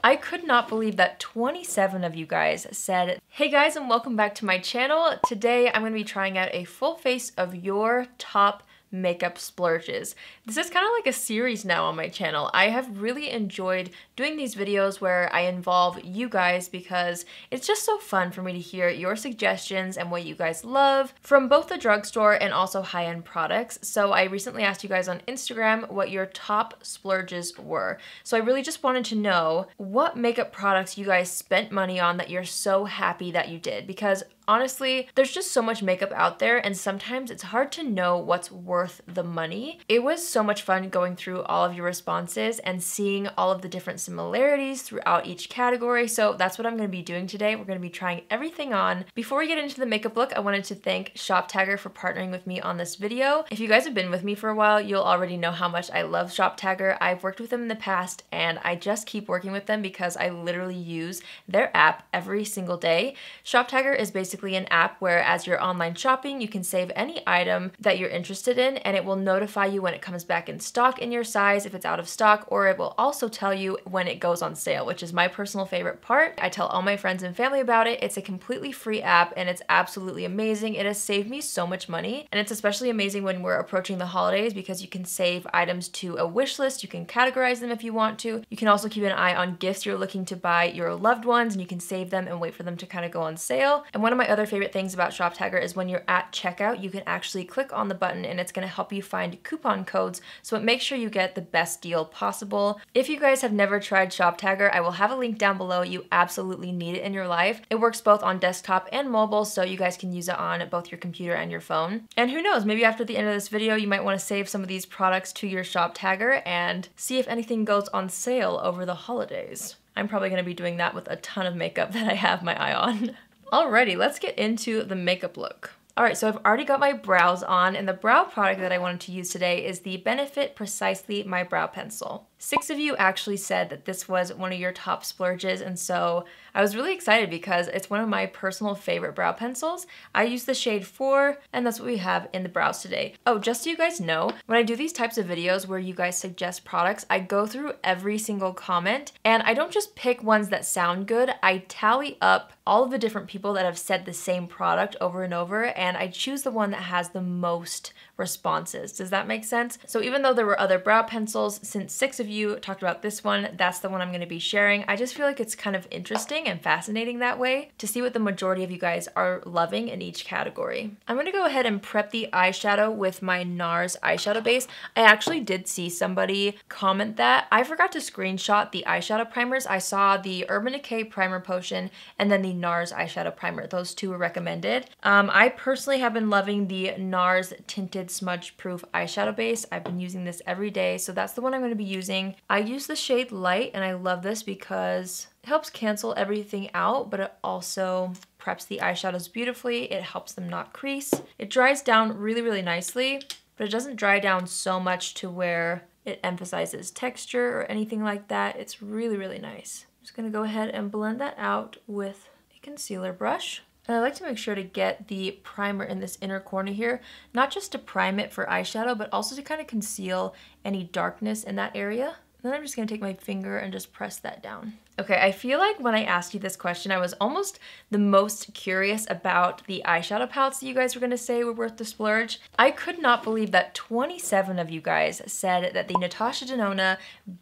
I could not believe that 27 of you guys said, hey guys, and welcome back to my channel. Today I'm going to be trying out a full face of your top makeup splurges. This is kind of like a series now on my channel. I have really enjoyed doing these videos where I involve you guys because it's just so fun for me to hear your suggestions and what you guys love from both the drugstore and also high-end products. So I recently asked you guys on Instagram what your top splurges were. So I really just wanted to know what makeup products you guys spent money on that you're so happy that you did, because honestly, there's just so much makeup out there and sometimes it's hard to know what's worth the money. It was so much fun going through all of your responses and seeing all of the different similarities throughout each category. So that's what I'm going to be doing today. We're going to be trying everything on. Before we get into the makeup look, I wanted to thank ShopTagger for partnering with me on this video. If you guys have been with me for a while, you'll already know how much I love ShopTagger. I've worked with them in the past and I just keep working with them because I literally use their app every single day. ShopTagger is basically an app where as you're online shopping, you can save any item that you're interested in and it will notify you when it comes back in stock in your size, if it's out of stock, or it will also tell you when it goes on sale, which is my personal favorite part. I tell all my friends and family about it. It's a completely free app and it's absolutely amazing. It has saved me so much money, and it's especially amazing when we're approaching the holidays because you can save items to a wish list. You can categorize them if you want to. You can also keep an eye on gifts you're looking to buy your loved ones and you can save them and wait for them to kind of go on sale. And one of my other favorite things about ShopTagger is when you're at checkout, you can actually click on the button and it's going to help you find coupon codes, so it makes sure you get the best deal possible. If you guys have never tried ShopTagger, I will have a link down below. You absolutely need it in your life. It works both on desktop and mobile, so you guys can use it on both your computer and your phone. And who knows, maybe after the end of this video, you might want to save some of these products to your ShopTagger and see if anything goes on sale over the holidays. I'm probably going to be doing that with a ton of makeup that I have my eye on. Alrighty, let's get into the makeup look. Alright, so I've already got my brows on, and the brow product that I wanted to use today is the Benefit Precisely My Brow Pencil. 6 of you actually said that this was one of your top splurges, and so I was really excited because it's one of my personal favorite brow pencils. I use the shade 4, and that's what we have in the brows today. Oh, just so you guys know, when I do these types of videos where you guys suggest products, I go through every single comment, and I don't just pick ones that sound good. I tally up all of the different people that have said the same product over and over, and I choose the one that has the most responses. Does that make sense? So even though there were other brow pencils, since 6 of you talked about this one, that's the one I'm going to be sharing. I just feel like it's kind of interesting and fascinating that way to see what the majority of you guys are loving in each category. I'm going to go ahead and prep the eyeshadow with my NARS eyeshadow base. I actually did see somebody comment that. I forgot to screenshot the eyeshadow primers. I saw the Urban Decay Primer Potion and then the NARS eyeshadow primer. Those two were recommended. I personally have been loving the NARS Tinted Smudge Proof eyeshadow base. I've been using this every day, so that's the one I'm going to be using. I use the shade Light, and I love this because it helps cancel everything out, but it also preps the eyeshadows beautifully. It helps them not crease. It dries down really, really nicely, but it doesn't dry down so much to where it emphasizes texture or anything like that. It's really, really nice. I'm just going to go ahead and blend that out with a concealer brush. And I like to make sure to get the primer in this inner corner here, not just to prime it for eyeshadow, but also to kind of conceal any darkness in that area. And then I'm just going to take my finger and just press that down. Okay, I feel like when I asked you this question, I was almost the most curious about the eyeshadow palettes that you guys were going to say were worth the splurge. I could not believe that 27 of you guys said that the Natasha Denona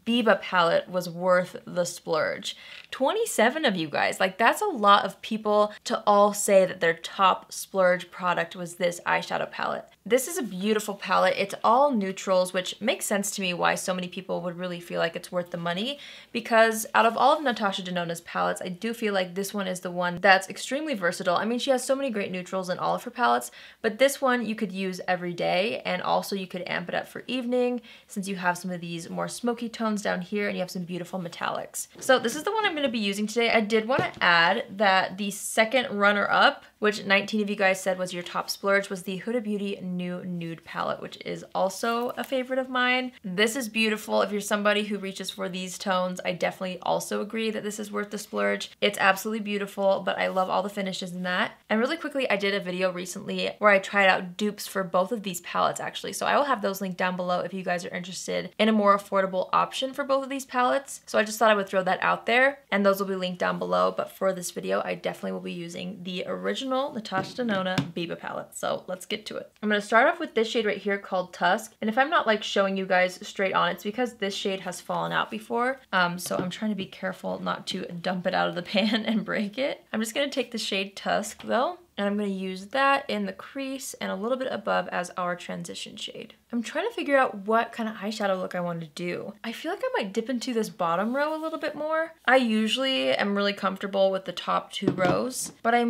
Biba palette was worth the splurge. 27 of you guys, like that's a lot of people to all say that their top splurge product was this eyeshadow palette. This is a beautiful palette. It's all neutrals, which makes sense to me why so many people would really feel like it's worth the money, because out of all of Natasha Denona's palettes, I do feel like this one is the one that's extremely versatile. I mean, she has so many great neutrals in all of her palettes, but this one you could use every day, and also you could amp it up for evening since you have some of these more smoky tones down here and you have some beautiful metallics. So this is the one I'm going to be using today. I did want to add that the second runner-up which 19 of you guys said was your top splurge, was the Huda Beauty New Nude palette, which is also a favorite of mine. This is beautiful. If you're somebody who reaches for these tones, I definitely also agree that this is worth the splurge. It's absolutely beautiful, but I love all the finishes in that. And really quickly, I did a video recently where I tried out dupes for both of these palettes actually. So I will have those linked down below if you guys are interested in a more affordable option for both of these palettes. So I just thought I would throw that out there, and those will be linked down below. But for this video, I definitely will be using the original Natasha Denona Biba palette. So let's get to it. I'm gonna start off with this shade right here called Tusk. And if I'm not like showing you guys straight on, it's because this shade has fallen out before. So I'm trying to be careful not to dump it out of the pan and break it. I'm just gonna take the shade Tusk though, and I'm gonna use that in the crease and a little bit above as our transition shade. I'm trying to figure out what kind of eyeshadow look I want to do. I feel like I might dip into this bottom row a little bit more. I usually am really comfortable with the top 2 rows, but I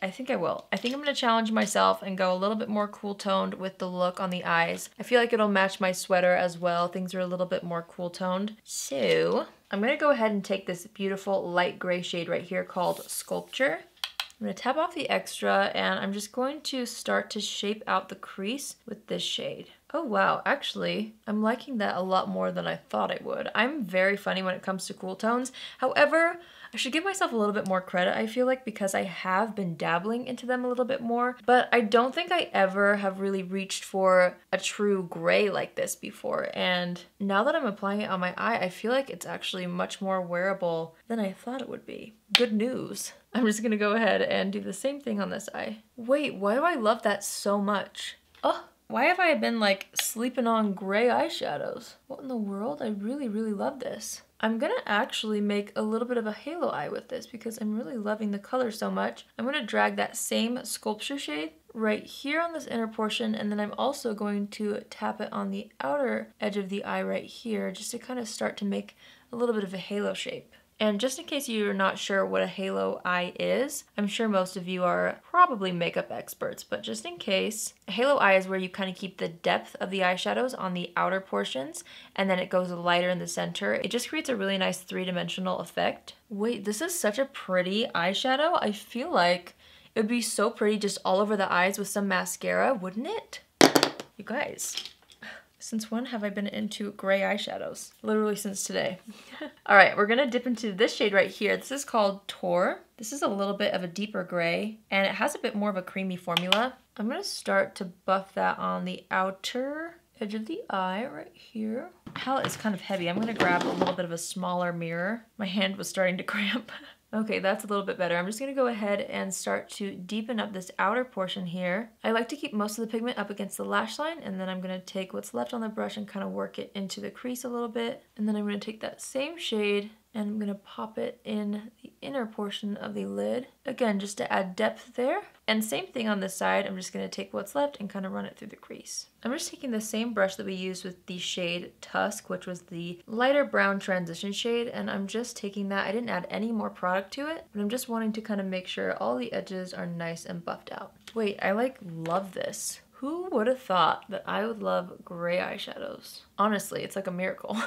think I will. I think I'm gonna challenge myself and go a little bit more cool toned with the look on the eyes. I feel like it'll match my sweater as well. Things are a little bit more cool toned. So I'm gonna go ahead and take this beautiful light gray shade right here called Sculpture. I'm gonna tap off the extra, and I'm just going to start to shape out the crease with this shade. Oh wow, actually, I'm liking that a lot more than I thought I would. I'm very funny when it comes to cool tones. However, I should give myself a little bit more credit, I feel like, because I have been dabbling into them a little bit more, but I don't think I ever have really reached for a true gray like this before. And now that I'm applying it on my eye, I feel like it's actually much more wearable than I thought it would be. Good news. I'm just gonna go ahead and do the same thing on this eye. Wait, why do I love that so much? Oh, why have I been like sleeping on gray eyeshadows? What in the world? I really, really love this. I'm gonna actually make a little bit of a halo eye with this because I'm really loving the color so much. I'm gonna drag that same Sculpture shade right here on this inner portion, and then I'm also going to tap it on the outer edge of the eye right here just to kind of start to make a little bit of a halo shape. And just in case you're not sure what a halo eye is, I'm sure most of you are probably makeup experts, but just in case, a halo eye is where you kind of keep the depth of the eyeshadows on the outer portions, and then it goes lighter in the center. It just creates a really nice three-dimensional effect. Wait, this is such a pretty eyeshadow. I feel like it would be so pretty just all over the eyes with some mascara, wouldn't it? You guys. Since when have I been into gray eyeshadows? Literally since today. All right, we're gonna dip into this shade right here. This is called Tor. This is a little bit of a deeper gray, and it has a bit more of a creamy formula. I'm gonna start to buff that on the outer edge of the eye right here. Palette is kind of heavy. I'm gonna grab a little bit of a smaller mirror. My hand was starting to cramp. Okay, that's a little bit better. I'm just gonna go ahead and start to deepen up this outer portion here. I like to keep most of the pigment up against the lash line, and then I'm gonna take what's left on the brush and kind of work it into the crease a little bit. And then I'm gonna take that same shade and I'm gonna pop it in the inner portion of the lid. Again, just to add depth there. And same thing on this side, I'm just gonna take what's left and kind of run it through the crease. I'm just taking the same brush that we used with the shade Tusk, which was the lighter brown transition shade, and I'm just taking that. I didn't add any more product to it, but I'm just wanting to kind of make sure all the edges are nice and buffed out. Wait, I like love this. Who would have thought that I would love gray eyeshadows? Honestly, it's like a miracle.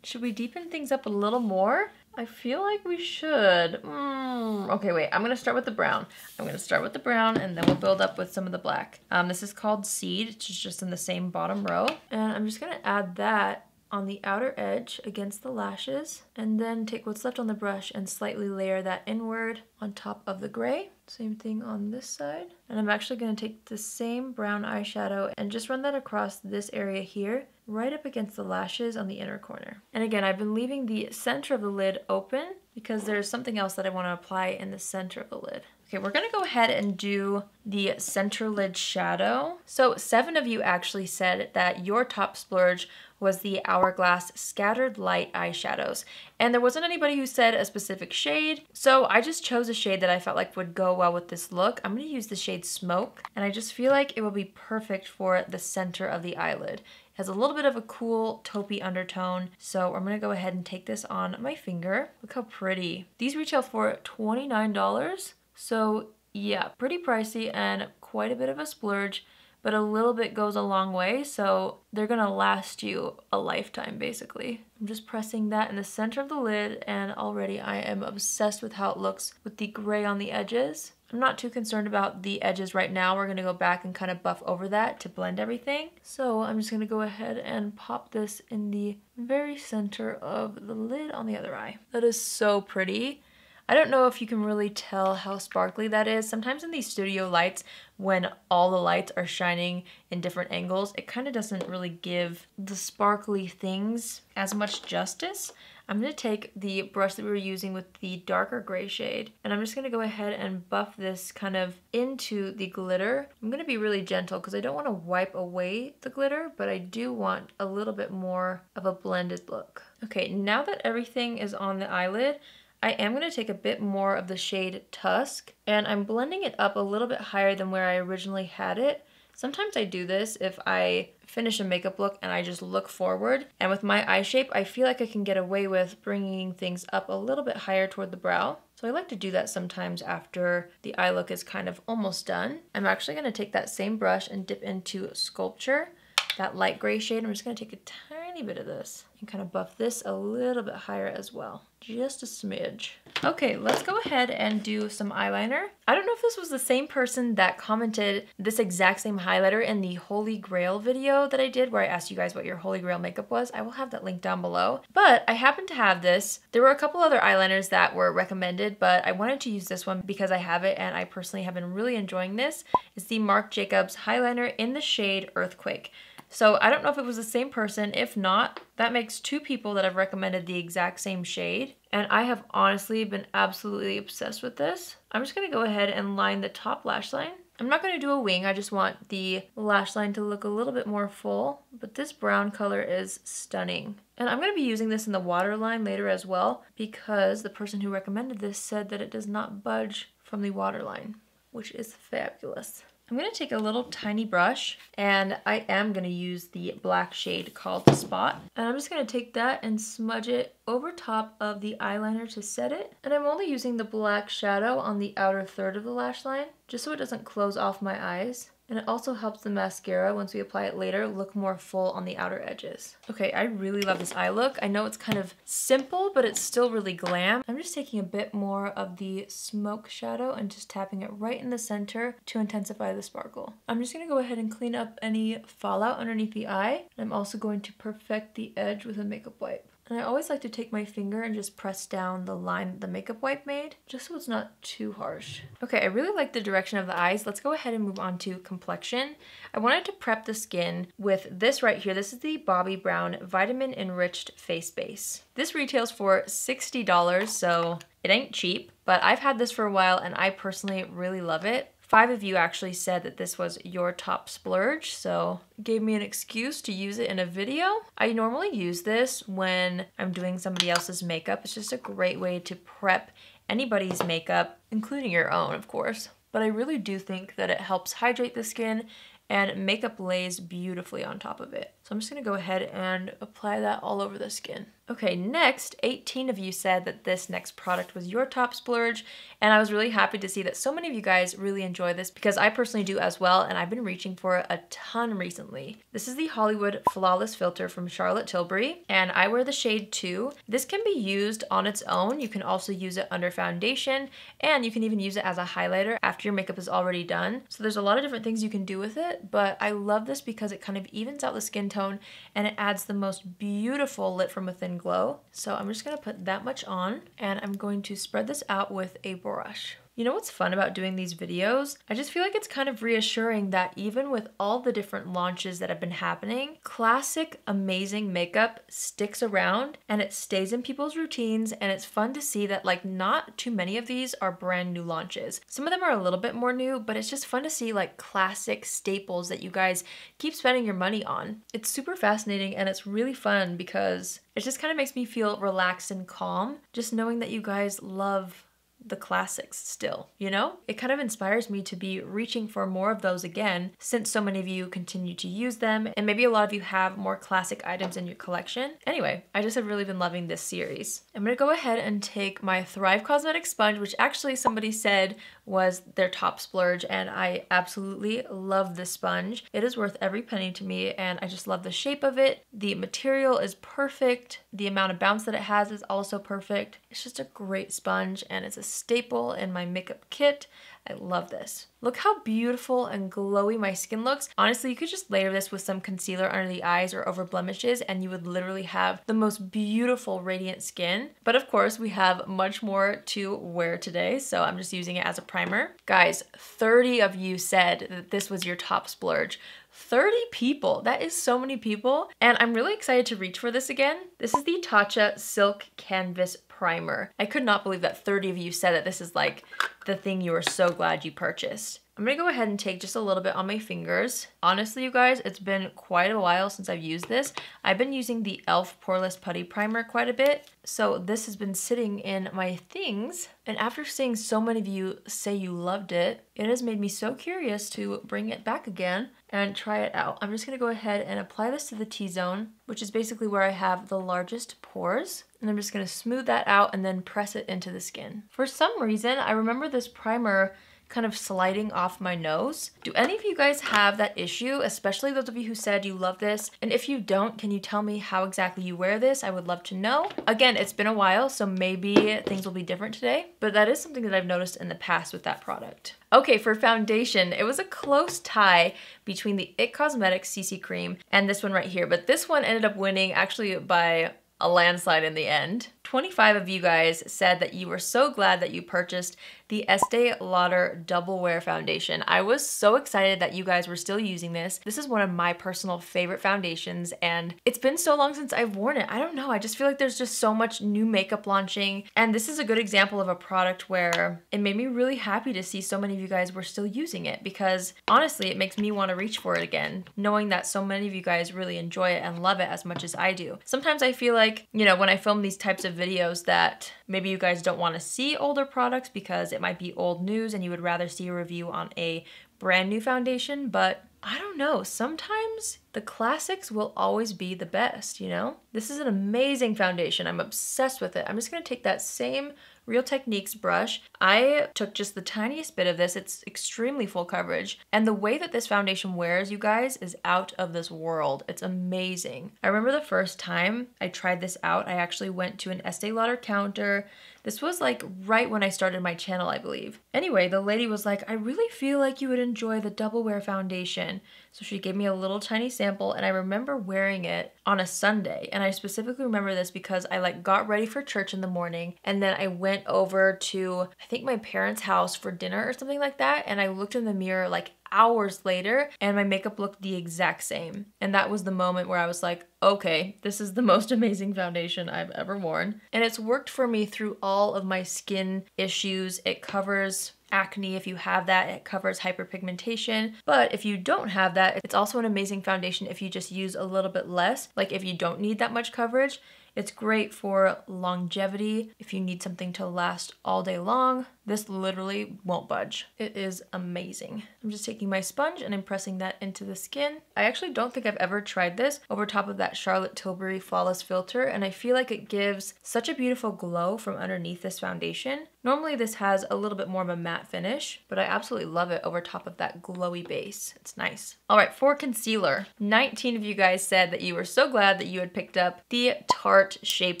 Should we deepen things up a little more? I feel like we should. Okay, wait, I'm gonna start with the brown. I'm gonna start with the brown and then we'll build up with some of the black. This is called Seed, which is just in the same bottom row. And I'm just gonna add that on the outer edge against the lashes, and then take what's left on the brush and slightly layer that inward on top of the gray. Same thing on this side. And I'm actually gonna take the same brown eyeshadow and just run that across this area here, right up against the lashes on the inner corner. And again, I've been leaving the center of the lid open because there's something else that I wanna apply in the center of the lid. Okay, we're gonna go ahead and do the center lid shadow. So 7 of you actually said that your top splurge was the Hourglass Scattered Light eyeshadows. And there wasn't anybody who said a specific shade, so I just chose a shade that I felt like would go well with this look. I'm gonna use the shade Smoke, and I just feel like it will be perfect for the center of the eyelid. It has a little bit of a cool taupey undertone, so I'm gonna go ahead and take this on my finger. Look how pretty. These retail for $29, so yeah, pretty pricey and quite a bit of a splurge, but a little bit goes a long way, so they're gonna last you a lifetime basically. I'm just pressing that in the center of the lid, and already I am obsessed with how it looks with the gray on the edges. I'm not too concerned about the edges right now. We're gonna go back and kind of buff over that to blend everything. So I'm just gonna go ahead and pop this in the very center of the lid on the other eye. That is so pretty. I don't know if you can really tell how sparkly that is. Sometimes in these studio lights, when all the lights are shining in different angles, it kind of doesn't really give the sparkly things as much justice. I'm going to take the brush that we were using with the darker gray shade, and I'm just going to go ahead and buff this kind of into the glitter. I'm going to be really gentle because I don't want to wipe away the glitter, but I do want a little bit more of a blended look. Okay, now that everything is on the eyelid, I am going to take a bit more of the shade Tusk, and I'm blending it up a little bit higher than where I originally had it. Sometimes I do this if I finish a makeup look and I just look forward. And with my eye shape, I feel like I can get away with bringing things up a little bit higher toward the brow. So I like to do that sometimes after the eye look is kind of almost done. I'm actually going to take that same brush and dip into Sculpture, that light gray shade. I'm just going to take a tiny bit of this and kind of buff this a little bit higher as well. Just a smidge. Okay, let's go ahead and do some eyeliner. I don't know if this was the same person that commented this exact same highlighter in the Holy Grail video that I did where I asked you guys what your Holy Grail makeup was. I will have that link down below. But I happen to have this. There were a couple other eyeliners that were recommended, but I wanted to use this one because I have it and I personally have been really enjoying this. It's the Marc Jacobs highliner in the shade Earthquake. So I don't know if it was the same person. If not, that makes two people that have recommended the exact same shade. And I have honestly been absolutely obsessed with this. I'm just gonna go ahead and line the top lash line. I'm not gonna do a wing, I just want the lash line to look a little bit more full, but this brown color is stunning. And I'm gonna be using this in the waterline later as well because the person who recommended this said that it does not budge from the waterline, which is fabulous. I'm going to take a little tiny brush and I am going to use the black shade called Spot. And I'm just going to take that and smudge it over top of the eyeliner to set it. And I'm only using the black shadow on the outer third of the lash line just so it doesn't close off my eyes. And it also helps the mascara, once we apply it later, look more full on the outer edges. Okay, I really love this eye look. I know it's kind of simple, but it's still really glam. I'm just taking a bit more of the smoke shadow and just tapping it right in the center to intensify the sparkle. I'm just gonna go ahead and clean up any fallout underneath the eye. I'm also going to perfect the edge with a makeup wipe. And I always like to take my finger and just press down the line that the makeup wipe made, just so it's not too harsh. Okay, I really like the direction of the eyes. Let's go ahead and move on to complexion. I wanted to prep the skin with this right here. This is the Bobbi Brown Vitamin Enriched Face Base. This retails for $60, so it ain't cheap, but I've had this for a while and I personally really love it. 5 of you actually said that this was your top splurge, so it gave me an excuse to use it in a video. I normally use this when I'm doing somebody else's makeup. It's just a great way to prep anybody's makeup, including your own, of course. But I really do think that it helps hydrate the skin and makeup lays beautifully on top of it. So I'm just gonna go ahead and apply that all over the skin. Okay, next, 18 of you said that this next product was your top splurge, and I was really happy to see that so many of you guys really enjoy this because I personally do as well, and I've been reaching for it a ton recently. This is the Hollywood Flawless Filter from Charlotte Tilbury, and I wear the shade 2. This can be used on its own. You can also use it under foundation, and you can even use it as a highlighter after your makeup is already done. So there's a lot of different things you can do with it, but I love this because it kind of evens out the skin tone and it adds the most beautiful lit from within glow. So I'm just gonna put that much on and I'm going to spread this out with a brush. You know what's fun about doing these videos? I just feel like it's kind of reassuring that even with all the different launches that have been happening, classic, amazing makeup sticks around and it stays in people's routines, and it's fun to see that like not too many of these are brand new launches. Some of them are a little bit more new, but it's just fun to see like classic staples that you guys keep spending your money on. It's super fascinating and it's really fun because it just kind of makes me feel relaxed and calm just knowing that you guys love the classics still, you know? It kind of inspires me to be reaching for more of those again, since so many of you continue to use them, and maybe a lot of you have more classic items in your collection. Anyway, I just have really been loving this series. I'm gonna go ahead and take my Thrive Causemetics sponge, which actually somebody said was their top splurge, and I absolutely love this sponge. It is worth every penny to me, and I just love the shape of it. The material is perfect. The amount of bounce that it has is also perfect. It's just a great sponge, and it's a staple in my makeup kit. I love this. Look how beautiful and glowy my skin looks. Honestly, you could just layer this with some concealer under the eyes or over blemishes and you would literally have the most beautiful radiant skin. But of course, we have much more to wear today, so I'm just using it as a primer. Guys, 30 of you said that this was your top splurge. 30 people, that is so many people. And I'm really excited to reach for this again. This is the Tatcha Silk Canvas Primer. I could not believe that 30 of you said that this is like the thing you are so glad you purchased. I'm gonna go ahead and take just a little bit on my fingers. Honestly, you guys, it's been quite a while since I've used this. I've been using the e.l.f. Poreless Putty Primer quite a bit, so this has been sitting in my things. And after seeing so many of you say you loved it, it has made me so curious to bring it back again and try it out. I'm just gonna go ahead and apply this to the T-zone, which is basically where I have the largest pores. And I'm just gonna smooth that out and then press it into the skin. For some reason, I remember this primer kind of sliding off my nose. Do any of you guys have that issue, especially those of you who said you love this? And if you don't, can you tell me how exactly you wear this? I would love to know. Again, it's been a while, so maybe things will be different today, but that is something that I've noticed in the past with that product. Okay, for foundation, it was a close tie between the IT Cosmetics CC Cream and this one right here, but this one ended up winning actually by a landslide in the end. 25 of you guys said that you were so glad that you purchased the Estee Lauder Double Wear Foundation. I was so excited that you guys were still using this. This is one of my personal favorite foundations, and it's been so long since I've worn it. I don't know, I just feel like there's just so much new makeup launching, and this is a good example of a product where it made me really happy to see so many of you guys were still using it, because honestly, it makes me want to reach for it again, knowing that so many of you guys really enjoy it and love it as much as I do. Sometimes I feel like, you know, when I film these types of videos that maybe you guys don't want to see older products because it might be old news and you would rather see a review on a brand new foundation, but I don't know, sometimes the classics will always be the best, you know? This is an amazing foundation. I'm obsessed with it. I'm just gonna take that same Real Techniques brush. I took just the tiniest bit of this. It's extremely full coverage. And the way that this foundation wears, you guys, is out of this world. It's amazing. I remember the first time I tried this out, I actually went to an Estee Lauder counter. This was like right when I started my channel, I believe. Anyway, the lady was like, I really feel like you would enjoy the Double Wear Foundation. So she gave me a little tiny sample, and I remember wearing it on a Sunday. And I specifically remember this because I like got ready for church in the morning, and then I went over to, I think, my parents' house for dinner or something like that. And I looked in the mirror like hours later and my makeup looked the exact same. And that was the moment where I was like, okay, this is the most amazing foundation I've ever worn. And it's worked for me through all of my skin issues. It covers acne if you have that, it covers hyperpigmentation. But if you don't have that, it's also an amazing foundation if you just use a little bit less. Like if you don't need that much coverage, it's great for longevity. If you need something to last all day long, this literally won't budge. It is amazing. I'm just taking my sponge and I'm pressing that into the skin. I actually don't think I've ever tried this over top of that Charlotte Tilbury Flawless Filter, and I feel like it gives such a beautiful glow from underneath this foundation. Normally this has a little bit more of a matte finish, but I absolutely love it over top of that glowy base. It's nice. All right, for concealer, 19 of you guys said that you were so glad that you had picked up the Tarte Shape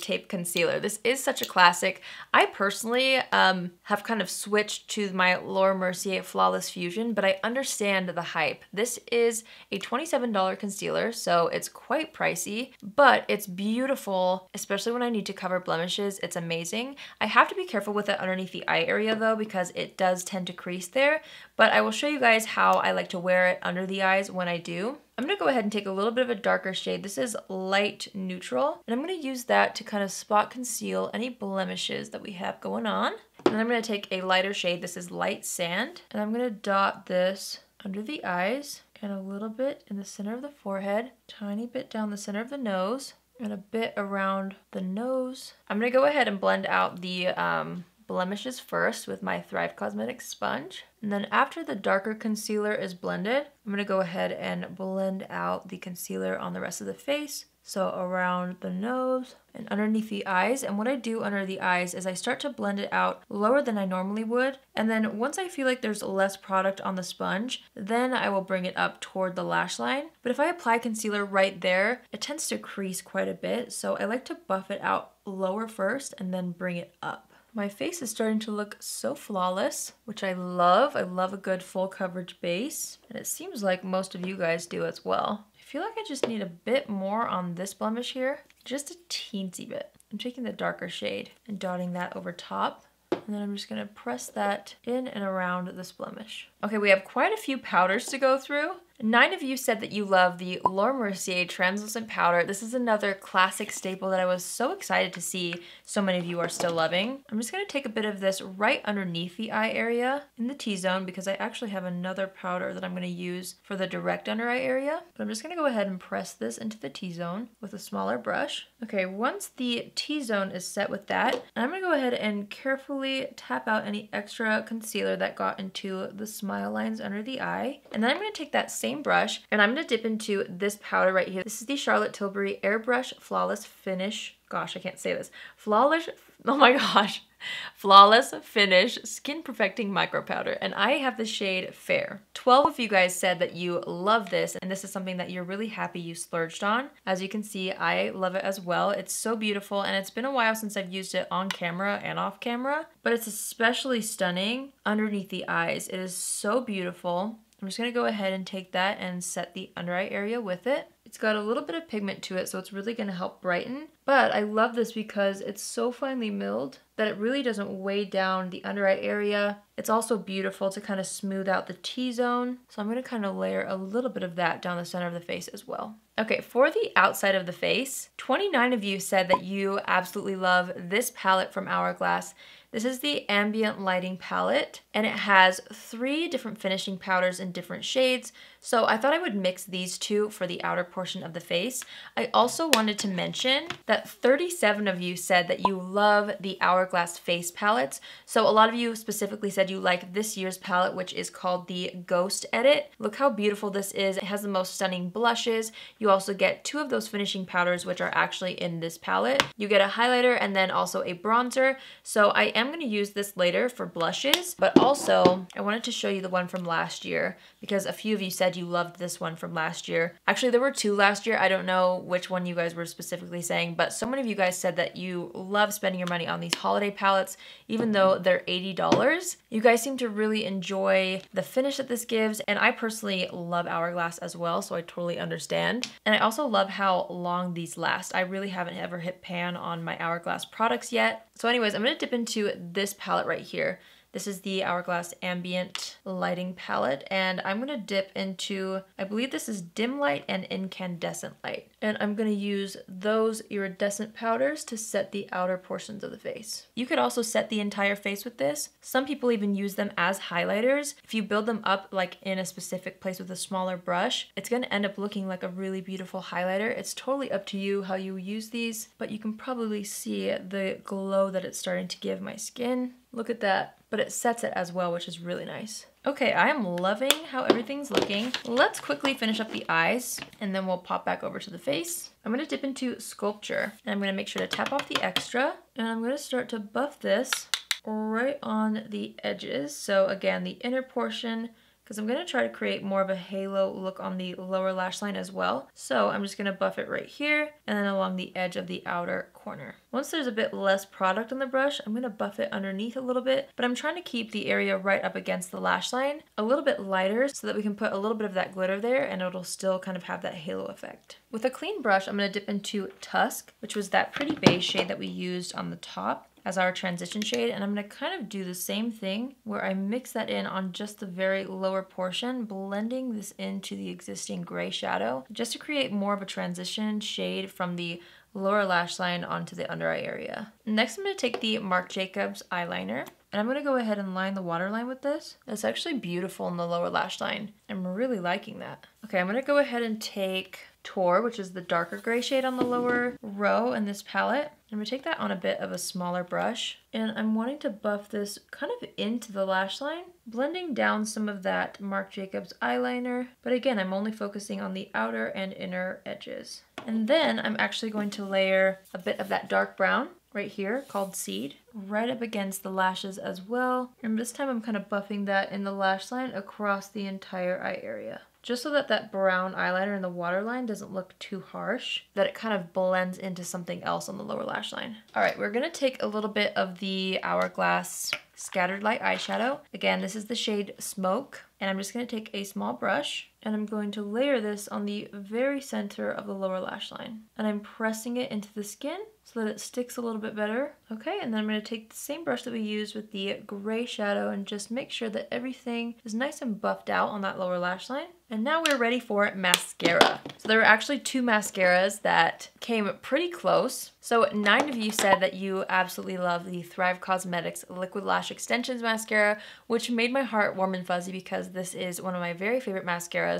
Tape Concealer. This is such a classic. I personally have kind of switched to my Laura Mercier Flawless Fusion, but I understand the hype. This is a $27 concealer, so it's quite pricey, but it's beautiful, especially when I need to cover blemishes. It's amazing. I have to be careful with it underneath the eye area though, because it does tend to crease there, but I will show you guys how I like to wear it under the eyes when I do. I'm gonna go ahead and take a little bit of a darker shade. This is light neutral, and I'm gonna use that to kind of spot conceal any blemishes that we have going on. And then I'm gonna take a lighter shade. This is light sand, and I'm gonna dot this under the eyes and a little bit in the center of the forehead, tiny bit down the center of the nose, and a bit around the nose. I'm gonna go ahead and blend out the blemishes first with my Thrive Causemetics sponge. And then after the darker concealer is blended, I'm gonna go ahead and blend out the concealer on the rest of the face. So around the nose and underneath the eyes. And what I do under the eyes is I start to blend it out lower than I normally would. And then once I feel like there's less product on the sponge, then I will bring it up toward the lash line. But if I apply concealer right there, it tends to crease quite a bit. So I like to buff it out lower first and then bring it up. My face is starting to look so flawless, which I love. I love a good full coverage base. And it seems like most of you guys do as well. I feel like I just need a bit more on this blemish here, just a teensy bit. I'm taking the darker shade and dotting that over top. And then I'm just gonna press that in and around this blemish. Okay, we have quite a few powders to go through. 9 of you said that you love the Mercier translucent powder. This is another classic staple that I was so excited to see so many of you are still loving. I'm just gonna take a bit of this right underneath the eye area in the T-zone because I actually have another powder that I'm gonna use for the direct under eye area. But I'm just gonna go ahead and press this into the T-zone with a smaller brush. Okay, once the T-zone is set with that, I'm gonna go ahead and carefully tap out any extra concealer that got into the smile lines under the eye. And then I'm gonna take that same brush and I'm gonna dip into this powder right here. This is the Charlotte Tilbury Airbrush Flawless Finish. Gosh, I can't say this. Flawless Finish Skin Perfecting Micro Powder, and I have the shade Fair. 12 of you guys said that you love this, and this is something that you're really happy you splurged on. As you can see, I love it as well. It's so beautiful, and it's been a while since I've used it on camera and off camera, but it's especially stunning underneath the eyes. It is so beautiful. I'm just gonna go ahead and take that and set the under eye area with it. It's got a little bit of pigment to it, so it's really gonna help brighten. But I love this because it's so finely milled that it really doesn't weigh down the under eye area. It's also beautiful to kind of smooth out the T-zone. So I'm gonna kind of layer a little bit of that down the center of the face as well. Okay, for the outside of the face, 29 of you said that you absolutely love this palette from Hourglass. This is the Ambient Lighting Palette, and it has 3 different finishing powders in different shades. So I thought I would mix these two for the outer portion of the face. I also wanted to mention that 37 of you said that you love the Hourglass face palettes. So a lot of you specifically said you like this year's palette, which is called the Ghost Edit. Look how beautiful this is. It has the most stunning blushes. You also get 2 of those finishing powders, which are actually in this palette. You get a highlighter and then also a bronzer. So I am going to use this later for blushes, but also I wanted to show you the one from last year because a few of you said you loved this one from last year. Actually, there were 2 last year. I don't know which one you guys were specifically saying, but so many of you guys said that you love spending your money on these holiday palettes, even though they're $80. You guys seem to really enjoy the finish that this gives, and I personally love Hourglass as well, so I totally understand. And I also love how long these last. I really haven't ever hit pan on my Hourglass products yet. So anyways, I'm gonna dip into this palette right here. This is the Hourglass Ambient Lighting Palette, and I'm gonna dip into, I believe this is Dim Light and Incandescent Light. And I'm gonna use those iridescent powders to set the outer portions of the face. You could also set the entire face with this. Some people even use them as highlighters. If you build them up like in a specific place with a smaller brush, it's gonna end up looking like a really beautiful highlighter. It's totally up to you how you use these, but you can probably see the glow that it's starting to give my skin. Look at that. But it sets it as well, which is really nice. Okay, I am loving how everything's looking. Let's quickly finish up the eyes and then we'll pop back over to the face. I'm gonna dip into Sculpture and I'm gonna make sure to tap off the extra and I'm gonna start to buff this right on the edges. So again, the inner portion, because I'm gonna try to create more of a halo look on the lower lash line as well. So I'm just gonna buff it right here and then along the edge of the outer corner. Once there's a bit less product on the brush, I'm gonna buff it underneath a little bit, but I'm trying to keep the area right up against the lash line a little bit lighter so that we can put a little bit of that glitter there and it'll still kind of have that halo effect. With a clean brush, I'm gonna dip into Tusk, which was that pretty beige shade that we used on the top as our transition shade, and I'm gonna kind of do the same thing where I mix that in on just the very lower portion, blending this into the existing gray shadow just to create more of a transition shade from the lower lash line onto the under eye area. Next, I'm going to take the Marc Jacobs eyeliner. And I'm going to go ahead and line the waterline with this. It's actually beautiful in the lower lash line. I'm really liking that. Okay, I'm going to go ahead and take Tor, which is the darker gray shade on the lower row in this palette. I'm going to take that on a bit of a smaller brush. And I'm wanting to buff this kind of into the lash line, blending down some of that Marc Jacobs eyeliner. But again, I'm only focusing on the outer and inner edges. And then I'm actually going to layer a bit of that dark brown right here called Seed, right up against the lashes as well. And this time I'm kind of buffing that in the lash line across the entire eye area, just so that that brown eyeliner in the waterline doesn't look too harsh, that it kind of blends into something else on the lower lash line. All right, we're gonna take a little bit of the Hourglass Scattered Light eyeshadow. Again, this is the shade Smoke, and I'm just gonna take a small brush and I'm going to layer this on the very center of the lower lash line. And I'm pressing it into the skin so that it sticks a little bit better. Okay, and then I'm gonna take the same brush that we used with the gray shadow and just make sure that everything is nice and buffed out on that lower lash line. And now we're ready for mascara. So there were actually 2 mascaras that came pretty close. So 9 of you said that you absolutely love the Thrive Causemetics Liquid Lash Extensions mascara, which made my heart warm and fuzzy because this is one of my very favorite mascaras.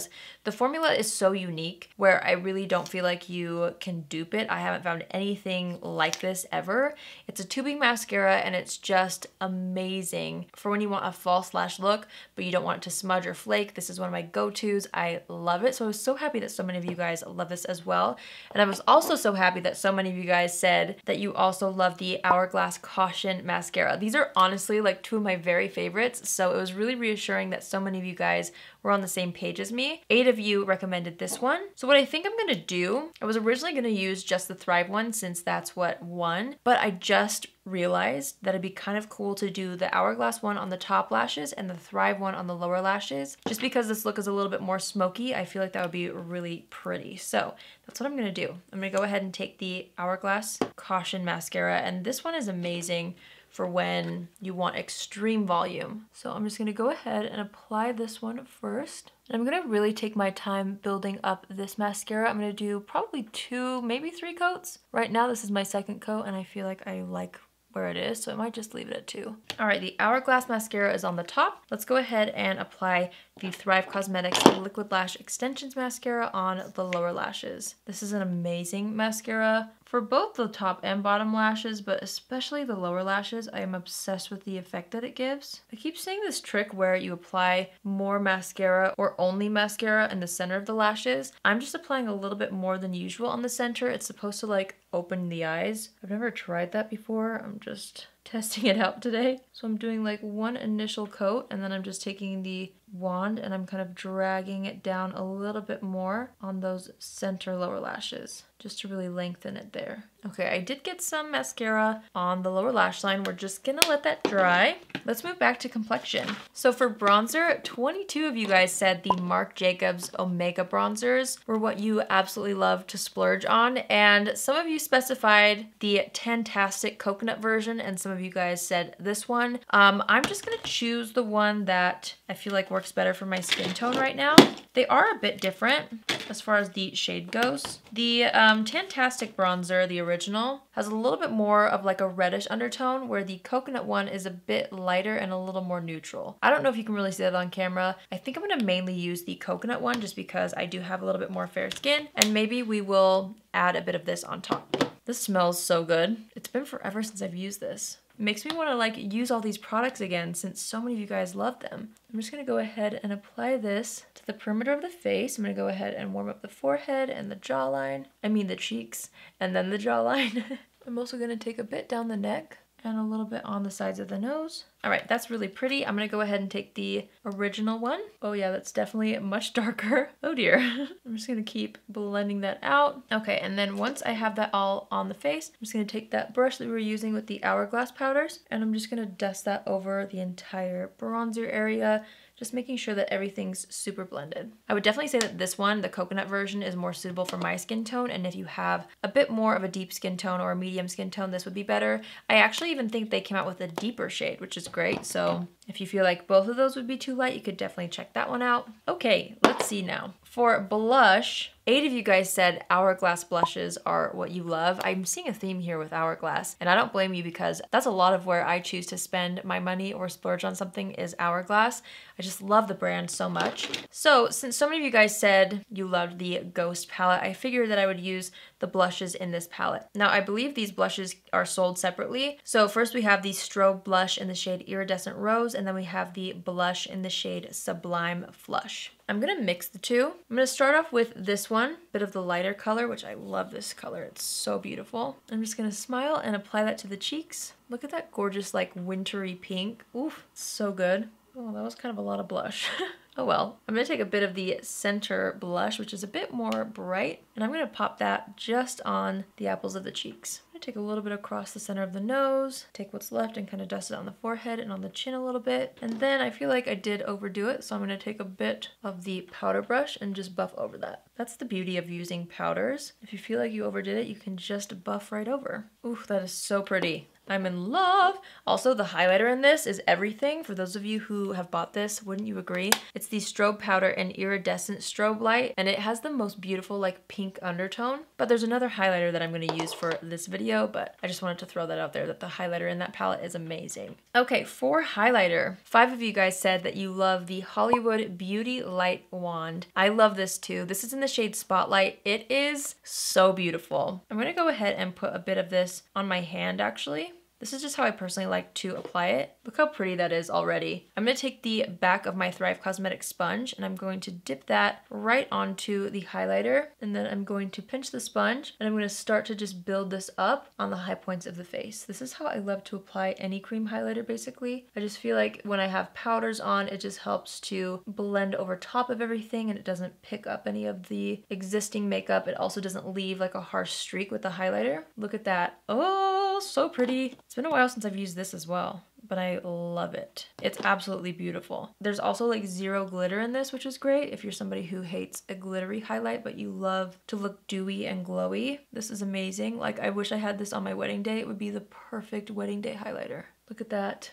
The formula is so unique where I really don't feel like you can dupe it. I haven't found anything like this ever. It's a tubing mascara and it's just amazing for when you want a false lash look, but you don't want it to smudge or flake. This is one of my go-tos. I love it. So I was so happy that so many of you guys love this as well. And I was also so happy that so many of you guys said that you also love the Hourglass Caution mascara. These are honestly like 2 of my very favorites. So it was really reassuring that so many of you guys were on the same page as me. 8 of you recommended this one. So what I think I'm gonna do, I was originally gonna use just the Thrive one since that's what won, but I just realized that it'd be kind of cool to do the Hourglass one on the top lashes and the Thrive one on the lower lashes. Just because this look is a little bit more smoky, I feel like that would be really pretty. So that's what I'm gonna do. I'm gonna go ahead and take the Hourglass Caution mascara, and this one is amazing for when you want extreme volume. So I'm just gonna go ahead and apply this one first. And I'm gonna really take my time building up this mascara. I'm gonna do probably 2, maybe 3 coats. Right now this is my 2nd coat and I feel like I like where it is, so I might just leave it at 2. All right, the Hourglass mascara is on the top. Let's go ahead and apply the Thrive Causemetics Liquid Lash Extensions mascara on the lower lashes. This is an amazing mascara for both the top and bottom lashes, but especially the lower lashes. I am obsessed with the effect that it gives. I keep seeing this trick where you apply more mascara or only mascara in the center of the lashes. I'm just applying a little bit more than usual on the center. It's supposed to like open the eyes. I've never tried that before. I'm just testing it out today. So I'm doing like 1 initial coat and then I'm just taking the wand and I'm kind of dragging it down a little bit more on those center lower lashes just to really lengthen it there. Okay, I did get some mascara on the lower lash line. We're just gonna let that dry. Let's move back to complexion. So for bronzer, 22 of you guys said the Marc Jacobs Omega bronzers were what you absolutely love to splurge on, and some of you specified the Tantastic coconut version and some of you guys said this one. I'm just gonna choose the one that I feel like works better for my skin tone right now. They are a bit different as far as the shade goes. The Tantastic bronzer, the original, has a little bit more of like a reddish undertone, where the coconut one is a bit lighter and a little more neutral. I don't know if you can really see that on camera. I think I'm gonna mainly use the coconut one just because I do have a little bit more fair skin, and maybe we will add a bit of this on top. This smells so good. It's been forever since I've used this. It makes me want to like use all these products again since so many of you guys love them. I'm just gonna go ahead and apply this to the perimeter of the face. I'm gonna go ahead and warm up the forehead and the jawline. I mean the cheeks and then the jawline. I'm also gonna take a bit down the neck and a little bit on the sides of the nose. All right, that's really pretty. I'm gonna go ahead and take the original one. Oh yeah, that's definitely much darker. Oh dear. I'm just gonna keep blending that out. Okay, and then once I have that all on the face, I'm just gonna take that brush that we were using with the Hourglass powders, and I'm just gonna dust that over the entire bronzer area, just making sure that everything's super blended. I would definitely say that this one, the coconut version, is more suitable for my skin tone, and if you have a bit more of a deep skin tone or a medium skin tone, this would be better. I actually even think they came out with a deeper shade, which is great, so If you feel like both of those would be too light, you could definitely check that one out. Okay, let's see now. For blush, 8 of you guys said Hourglass blushes are what you love. I'm seeing a theme here with Hourglass, and I don't blame you because that's a lot of where I choose to spend my money or splurge on something is Hourglass. I just love the brand so much. So since so many of you guys said you loved the Ghost palette, I figured that I would use the blushes in this palette. Now I believe these blushes are sold separately. So first we have the Strobe blush in the shade Iridescent Rose, and then we have the blush in the shade Sublime Flush. I'm gonna mix the two. I'm gonna start off with this one, bit of the lighter color, which I love this color. It's so beautiful. I'm just gonna smile and apply that to the cheeks. Look at that gorgeous like wintry pink. Oof, so good. Oh, that was kind of a lot of blush. Oh well. I'm gonna take a bit of the center blush, which is a bit more bright, and I'm gonna pop that just on the apples of the cheeks. I'm gonna take a little bit across the center of the nose, take what's left and kind of dust it on the forehead and on the chin a little bit. And then I feel like I did overdo it, so I'm gonna take a bit of the powder brush and just buff over that. That's the beauty of using powders. If you feel like you overdid it, you can just buff right over. Ooh, that is so pretty. I'm in love. Also, the highlighter in this is everything. For those of you who have bought this, wouldn't you agree? It's the Strobe Powder in Iridescent Strobe Light, and it has the most beautiful like pink undertone. But there's another highlighter that I'm gonna use for this video, but I just wanted to throw that out there that the highlighter in that palette is amazing. Okay, for highlighter, 5 of you guys said that you love the Hollywood Beauty Light Wand. I love this too. This is in the shade Spotlight. It is so beautiful. I'm gonna go ahead and put a bit of this on my hand actually. This is just how I personally like to apply it. Look how pretty that is already. I'm gonna take the back of my Thrive Causemetics sponge and I'm going to dip that right onto the highlighter, and then I'm going to pinch the sponge and I'm gonna start to just build this up on the high points of the face. This is how I love to apply any cream highlighter basically. I just feel like when I have powders on, it just helps to blend over top of everything and it doesn't pick up any of the existing makeup. It also doesn't leave like a harsh streak with the highlighter. Look at that. Oh, so pretty. It's been a while since I've used this as well, but I love it. It's absolutely beautiful. There's also like zero glitter in this, which is great if you're somebody who hates a glittery highlight, but you love to look dewy and glowy. This is amazing. Like I wish I had this on my wedding day. It would be the perfect wedding day highlighter. Look at that.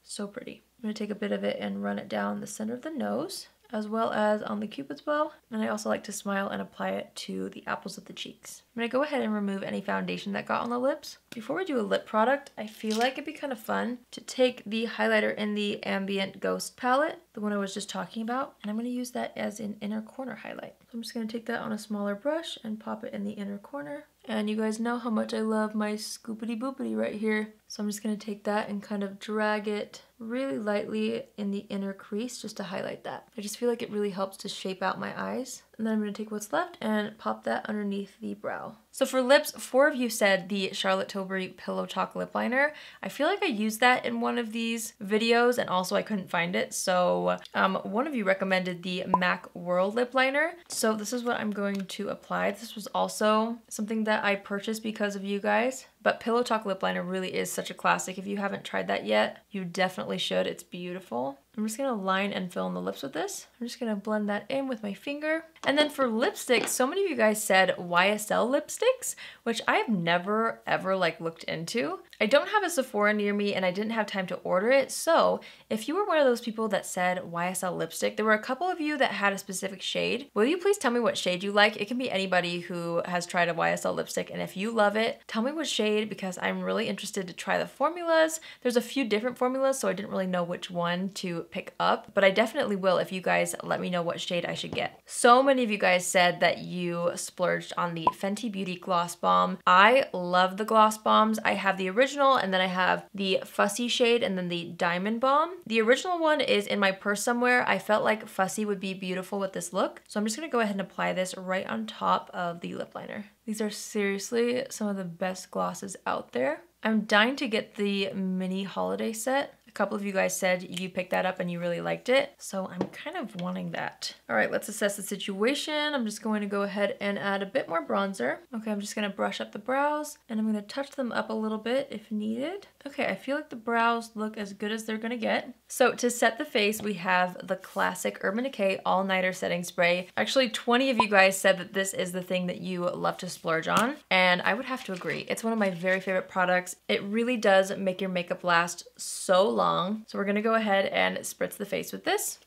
So pretty. I'm gonna take a bit of it and run it down the center of the nose, as well as on the cupid's bow. And I also like to smile and apply it to the apples of the cheeks. I'm gonna go ahead and remove any foundation that got on the lips. Before we do a lip product, I feel like it'd be kind of fun to take the highlighter in the Ambient Ghost palette, the one I was just talking about, and I'm gonna use that as an inner corner highlight. So I'm just gonna take that on a smaller brush and pop it in the inner corner. And you guys know how much I love my scoopity boopity right here. So I'm just gonna take that and kind of drag it really lightly in the inner crease just to highlight that. I just feel like it really helps to shape out my eyes. And then I'm gonna take what's left and pop that underneath the brow. So for lips, 4 of you said the Charlotte Tilbury Pillow Talk lip liner. I feel like I used that in one of these videos and also I couldn't find it. So one of you recommended the MAC World lip liner. So this is what I'm going to apply. This was also something that I purchased because of you guys. But Pillow Talk lip liner really is such a classic. If you haven't tried that yet, you definitely should. It's beautiful. I'm just gonna line and fill in the lips with this. I'm just gonna blend that in with my finger. And then for lipsticks, so many of you guys said YSL lipsticks, which I've never ever like looked into. I don't have a Sephora near me and I didn't have time to order it. So if you were one of those people that said YSL lipstick, there were a couple of you that had a specific shade. Will you please tell me what shade you like? It can be anybody who has tried a YSL lipstick, and if you love it, tell me what shade because I'm really interested to try the formulas. There's a few different formulas, so I didn't really know which one to pick up, but I definitely will if you guys let me know what shade I should get. So many of you guys said that you splurged on the Fenty Beauty Gloss Bomb. I love the gloss bombs. I have the original and then I have the Fussy shade and then the Diamond Bomb. The original one is in my purse somewhere. I felt like Fussy would be beautiful with this look, so I'm just gonna go ahead and apply this right on top of the lip liner. These are seriously some of the best glosses out there. I'm dying to get the mini holiday set. A couple of you guys said you picked that up and you really liked it, so I'm kind of wanting that. All right, let's assess the situation. I'm just going to go ahead and add a bit more bronzer. Okay, I'm just gonna brush up the brows and I'm gonna touch them up a little bit if needed. Okay, I feel like the brows look as good as they're gonna get. So to set the face, we have the classic Urban Decay All Nighter Setting Spray. Actually, 20 of you guys said that this is the thing that you love to splurge on, and I would have to agree. It's one of my very favorite products. It really does make your makeup last so long. long. So we're gonna go ahead and spritz the face with this.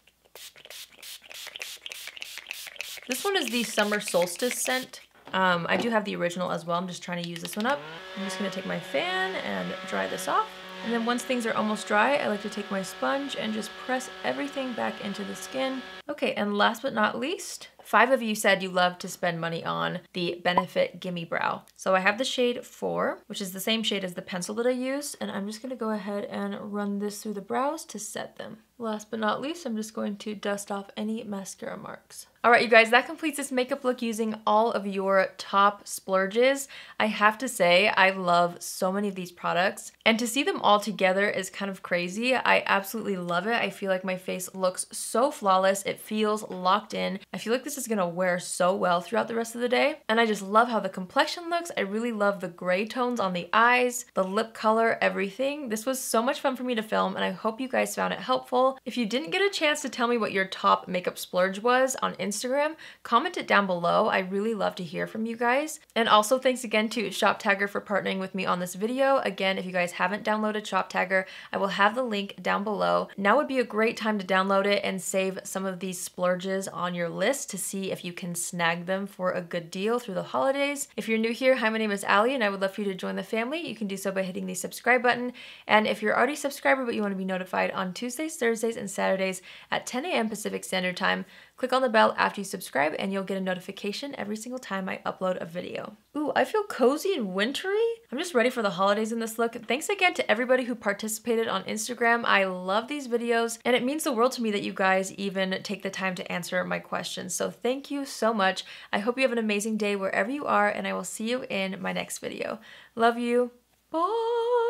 This one is the Summer Solstice scent. I do have the original as well. I'm just trying to use this one up. I'm just gonna take my fan and dry this off. And then once things are almost dry, I like to take my sponge and just press everything back into the skin. Okay, and last but not least, 5 of you said you love to spend money on the Benefit Gimme Brow. So I have the shade 4, which is the same shade as the pencil that I used, and I'm just gonna go ahead and run this through the brows to set them. Last but not least, I'm just going to dust off any mascara marks. All right, you guys, that completes this makeup look using all of your top splurges. I have to say, I love so many of these products, and to see them all together is kind of crazy. I absolutely love it. I feel like my face looks so flawless. It feels locked in. I feel like this is gonna wear so well throughout the rest of the day, and I just love how the complexion looks. I really love the gray tones on the eyes, the lip color, everything. This was so much fun for me to film, and I hope you guys found it helpful. If you didn't get a chance to tell me what your top makeup splurge was on Instagram, comment it down below. I really love to hear from you guys. And also thanks again to Shop Tagger for partnering with me on this video. Again, if you guys haven't downloaded Shop Tagger, I will have the link down below. Now would be a great time to download it and save some of these splurges on your list to see if you can snag them for a good deal through the holidays. If you're new here, hi, my name is Allie, and I would love for you to join the family. You can do so by hitting the subscribe button. And if you're already a subscriber but you want to be notified on Tuesdays, Thursdays, and Saturdays at 10 a.m. Pacific Standard Time, click on the bell after you subscribe and you'll get a notification every single time I upload a video. Ooh, I feel cozy and wintry. I'm just ready for the holidays in this look. Thanks again to everybody who participated on Instagram. I love these videos, and it means the world to me that you guys even take the time to answer my questions. So thank you so much. I hope you have an amazing day wherever you are, and I will see you in my next video. Love you. Bye.